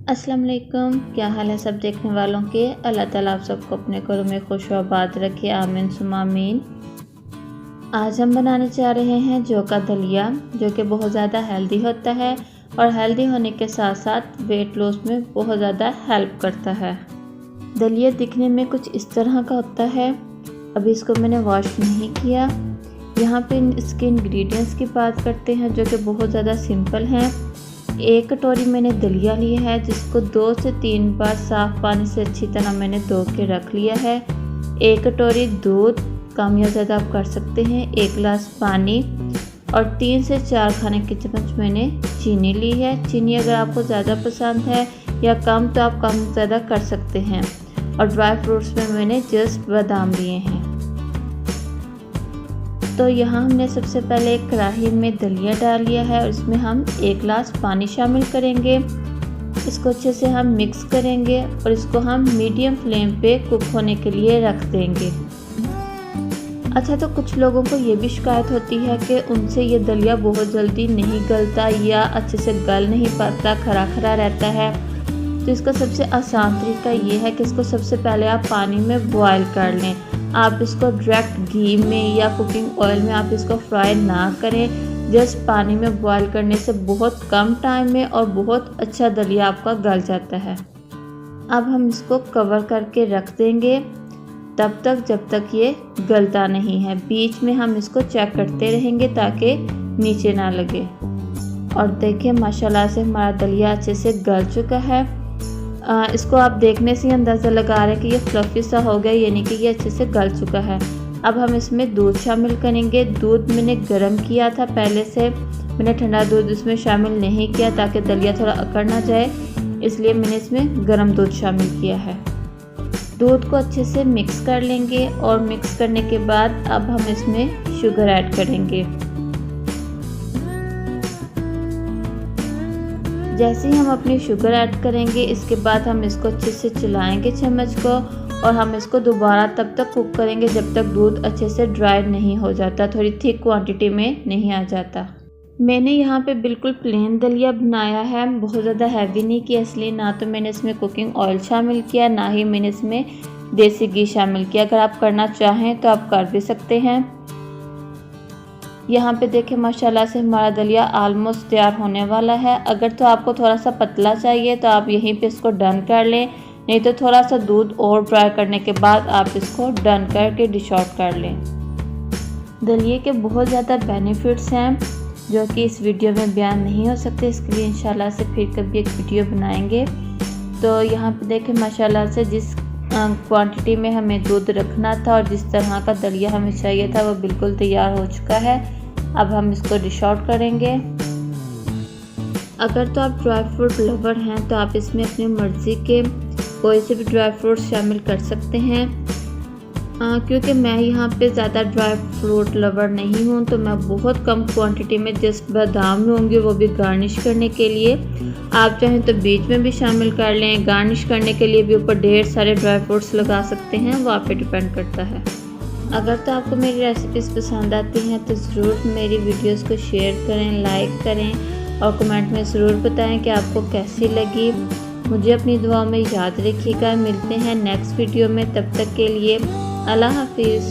अस्सलाम वालेकुम, क्या हाल है सब देखने वालों के। अल्लाह ताला आप सबको अपने घरों में खुश व आबाद रखे, आमीन सुम्मा आमीन। आज हम बनाने जा रहे हैं जौ का दलिया, जो कि बहुत ज़्यादा हेल्दी होता है और हेल्दी होने के साथ साथ वेट लॉस में बहुत ज़्यादा हेल्प करता है। दलिया दिखने में कुछ इस तरह का होता है। अभी इसको मैंने वॉश नहीं किया। यहाँ पे इसके इंग्रेडिएंट्स की बात करते हैं, जो कि बहुत ज़्यादा सिंपल हैं। 1 कटोरी मैंने दलिया लिया है, जिसको 2 से 3 बार साफ़ पानी से अच्छी तरह मैंने धो के रख लिया है। 1 कटोरी दूध, कम या ज़्यादा आप कर सकते हैं। 1 गिलास पानी और 3 से 4 खाने के चम्मच मैंने चीनी ली है। चीनी अगर आपको ज़्यादा पसंद है या कम तो आप कम ज़्यादा कर सकते हैं। और ड्राई फ्रूट्स में मैंने जस्ट बादाम लिए हैं। तो यहाँ हमने सबसे पहले एक कढ़ाई में दलिया डाल लिया है और इसमें हम 1 गिलास पानी शामिल करेंगे। इसको अच्छे से हम मिक्स करेंगे और इसको हम मीडियम फ्लेम पे कुक होने के लिए रख देंगे। अच्छा, तो कुछ लोगों को ये भी शिकायत होती है कि उनसे ये दलिया बहुत जल्दी नहीं गलता या अच्छे से गल नहीं पाता, खरा खरा रहता है। तो इसका सबसे आसान तरीका ये है कि इसको सबसे पहले आप पानी में बॉयल कर लें। आप इसको डायरेक्ट घी में या कुकिंग ऑयल में आप इसको फ्राई ना करें। जस्ट पानी में बॉयल करने से बहुत कम टाइम में और बहुत अच्छा दलिया आपका गल जाता है। अब हम इसको कवर करके रख देंगे तब तक जब तक ये गलता नहीं है। बीच में हम इसको चेक करते रहेंगे ताकि नीचे ना लगे। और देखिए माशाल्लाह से हमारा दलिया अच्छे से गल चुका है। इसको आप देखने से अंदाज़ा लगा रहे हैं कि ये फ्लफ़ी सा हो गया, यानी कि ये अच्छे से गल चुका है। अब हम इसमें दूध शामिल करेंगे। दूध मैंने गर्म किया था पहले से, मैंने ठंडा दूध इसमें शामिल नहीं किया ताकि दलिया थोड़ा अकड़ ना जाए, इसलिए मैंने इसमें गर्म दूध शामिल किया है। दूध को अच्छे से मिक्स कर लेंगे और मिक्स करने के बाद अब हम इसमें शुगर ऐड करेंगे। जैसे ही हम अपनी शुगर ऐड करेंगे, इसके बाद हम इसको अच्छे से चलाएंगे चम्मच को और हम इसको दोबारा तब तक कुक करेंगे जब तक दूध अच्छे से ड्राई नहीं हो जाता, थोड़ी थिक क्वांटिटी में नहीं आ जाता। मैंने यहाँ पे बिल्कुल प्लेन दलिया बनाया है, बहुत ज़्यादा हैवी नहीं किया, इसलिए ना तो मैंने इसमें कुकिंग ऑयल शामिल किया, ना ही मैंने इसमें देसी घी शामिल किया। अगर आप करना चाहें तो आप कर भी सकते हैं। यहाँ पे देखें माशाल्लाह से हमारा दलिया ऑलमोस्ट तैयार होने वाला है। अगर तो आपको थोड़ा सा पतला चाहिए तो आप यहीं पे इसको डन कर लें, नहीं तो थोड़ा सा दूध और ड्राई करने के बाद आप इसको डन करके डिश आउट कर लें। दलिए के बहुत ज़्यादा बेनिफिट्स हैं जो कि इस वीडियो में बयान नहीं हो सकते, इसके लिए इंशाल्लाह से फिर कभी एक वीडियो बनाएंगे। तो यहाँ पे देखें माशाल्लाह से जिस क्वांटिटी में हमें दूध रखना था और जिस तरह का दलिया हमें चाहिए था वो बिल्कुल तैयार हो चुका है। अब हम इसको डिश आउट करेंगे। अगर तो आप ड्राई फ्रूट लवर हैं तो आप इसमें अपनी मर्ज़ी के कोई से भी ड्राई फ्रूट शामिल कर सकते हैं। क्योंकि मैं यहाँ पे ज़्यादा ड्राई फ्रूट लवर नहीं हूँ, तो मैं बहुत कम क्वांटिटी में जस्ट बादाम लूँगी, वो भी गार्निश करने के लिए। आप चाहें तो बीच में भी शामिल कर लें, गार्निश करने के लिए भी ऊपर ढेर सारे ड्राई फ्रूट्स लगा सकते हैं, वो आप पे डिपेंड करता है। अगर तो आपको मेरी रेसिपीज़ पसंद आती हैं तो ज़रूर मेरी वीडियोस को शेयर करें, लाइक करें और कमेंट में ज़रूर बताएं कि आपको कैसी लगी। मुझे अपनी दुआओं में याद रखिएगा। मिलते हैं नेक्स्ट वीडियो में, तब तक के लिए अल्लाह हाफिज़।